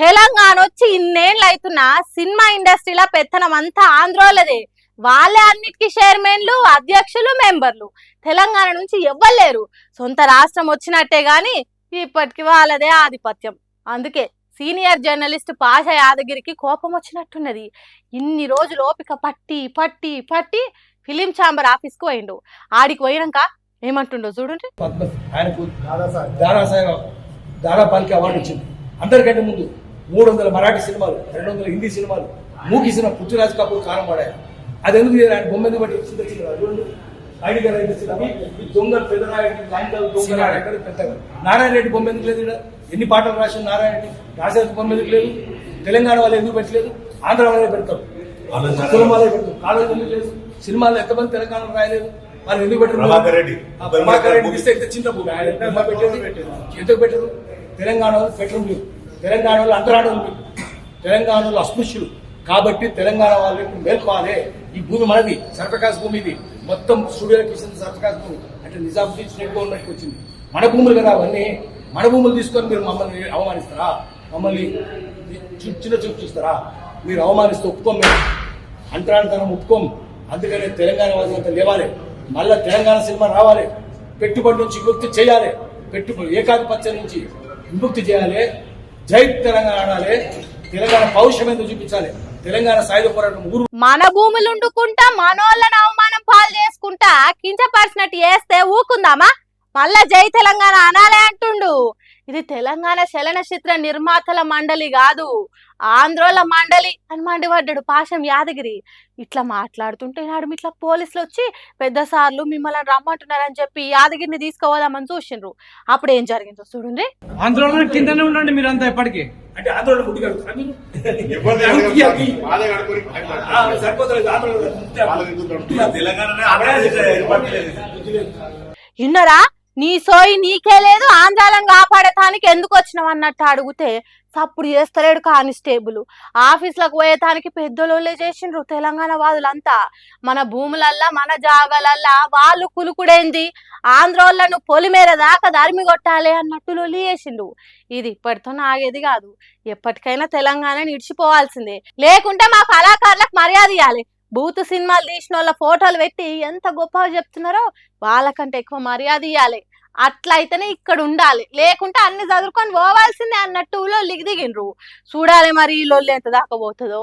తెలంగాణ వచ్చి ఇన్నేళ్ళు అవుతున్నా సినిమా ఇండస్ట్రీలో పెత్తనం అంతా ఆంధ్రోలదే. వాళ్ళే అన్నిటికీ చైర్మన్లు, అధ్యక్షులు, మెంబర్లు. తెలంగాణ నుంచి ఎవ్వలేరు. సొంత రాష్ట్రం వచ్చినట్టే గాని ఇప్పటికి వాళ్ళదే ఆధిపత్యం. అందుకే సీనియర్ జర్నలిస్ట్ పాషా యాదగిరికి కోపం వచ్చినట్టున్నది. ఇన్ని రోజులు ఓపిక పట్టి పట్టి పట్టి ఫిలిం ఛాంబర్ ఆఫీస్కి పోయిండు. ఆడికి పోయినాక ఏమంటుండో చూడండి. ఆయనకు దాదాపాలకి అవార్డు వచ్చింది. అందరికంటే ముందు 300 మరాఠీ సినిమాలు, 200 హిందీ సినిమాలు, మూకీ సినిమా పృథ్వీరాజ్ కపూర్ కారం పడాయి. అది ఎందుకు ఆయన బొమ్మ ఎందుకు బట్టి దొంగలు పెద్దరాయుడు పెద్దగా నారాయణ రెడ్డి బొమ్మ ఎందుకు లేదు? ఎన్ని పాటలు రాసిన నారాయణ రెడ్డి రాసేది బొమ్మ ఎందుకు లేదు? తెలంగాణ వాళ్ళు ఎందుకు పెట్టలేదు? ఆంధ్ర వాళ్ళే పెడతారు, కులం వాళ్ళే పెడతారు. కాలేజ్ ఎందుకు లేదు? సినిమాలు ఎంతమంది తెలంగాణ రాయలేదు? వాళ్ళు ఎందుకు పెట్టారు? ప్రభాకర్ రెడ్డి ఇస్తే ఎంత చిన్న భూమి ఎందుకు పెట్టరు? తెలంగాణ వాళ్ళు పెట్టడం లేదు. తెలంగాణ వాళ్ళు అంతరాడలు, తెలంగాణ వాళ్ళు అస్పృశ్యులు. కాబట్టి తెలంగాణ వాళ్ళకి మేల్కోవాలి. ఈ భూమి మనది, సర్ఫకాస్ భూమి. ఇది మొత్తం స్టూడియోకి ఇచ్చిన సర్ఫకాస్ భూమి. అంటే నిజాముద్దీన్ స్టేట్ గవర్నమెంట్కి వచ్చింది. మన భూములు కదా అవన్నీ. మన భూములు తీసుకొని మీరు మమ్మల్ని అవమానిస్తారా? మమ్మల్ని చిన్న చూపు చూస్తారా? మీరు అవమానిస్తే ఒప్పుకోం, మేము అంతరాంతరం ఒప్పుకోం. అందుకనే తెలంగాణ వాళ్ళంతా లేవాలి. మళ్ళా తెలంగాణ సినిమా రావాలి. పెట్టుబడి నుంచి విముక్తి చేయాలి. పెట్టుబడి ఏకాధిపత్యం నుంచి విముక్తి చేయాలి. జై తెలంగాణ ఆడాలి. తెలంగాణ పౌరుషం ఎందుకు చూపించాలి? తెలంగాణ సాయుధ పోరాటం మన భూములు ఉండుకుంటా మనోళ్ళని అవమానం పాలు చేసుకుంటా కించపరిచినట్టు చేస్తే ఊకుందామా? మళ్ళా జై తెలంగాణ అనాలే అంటుండు. ఇది తెలంగాణ చలనచిత్ర నిర్మాతల మండలి కాదు, ఆంధ్రోల మండలి అని మండిపడ్డాడు పాషం యాదగిరి. ఇట్లా మాట్లాడుతుంటే నాడు ఇట్లా పోలీసులు వచ్చి పెద్ద సార్లు మిమ్మల్ని రమ్మంటున్నారని చెప్పి యాదగిరిని తీసుకుపోదామని చూసిండ్రు. అప్పుడు ఏం జరిగిందో చూడండి. ఆంధ్రోళన కిందనే ఉండండి మీరంతా ఎప్పటికీ. అంటే ఆందోళన ఇన్నరా నీ సోయి నీకే లేదు, ఆంధ్రాలను కాపాడటానికి ఎందుకు వచ్చినావు అన్నట్టు అడిగితే సప్పుడు చేస్తలేడు కానిస్టేబుల్. ఆఫీసులకు పోయేటానికి పెద్దోళ్ళే చేసిండ్రు తెలంగాణ వాదులంతా. మన భూములల్లా మన జాగాలల్లా వాళ్ళు కులుకుడేంది, ఆంధ్రోళ్లను పొలిమేర దాకా దరిమి కొట్టాలి అన్నట్టు లొల్లి చేసిండు. ఇది ఇప్పటితో ఆగేది కాదు. ఎప్పటికైనా తెలంగాణని ఇడిచిపోవాల్సిందే, లేకుంటే మా కళాకారులకు మర్యాద ఇవ్వాలి. బూతు సినిమాలు తీసిన వాళ్ళ ఫోటోలు పెట్టి ఎంత గొప్పగా చెప్తున్నారో వాళ్ళకంటే ఎక్కువ మర్యాద ఇవ్వాలి. అట్లయితేనే ఇక్కడ ఉండాలి, లేకుంటే అన్ని చదువుకొని పోవాల్సిందే అన్నట్టు లొల్లికి దిగిండ్రు. చూడాలి మరి ఈ లొల్లి ఎంత దాకా పోతుందో.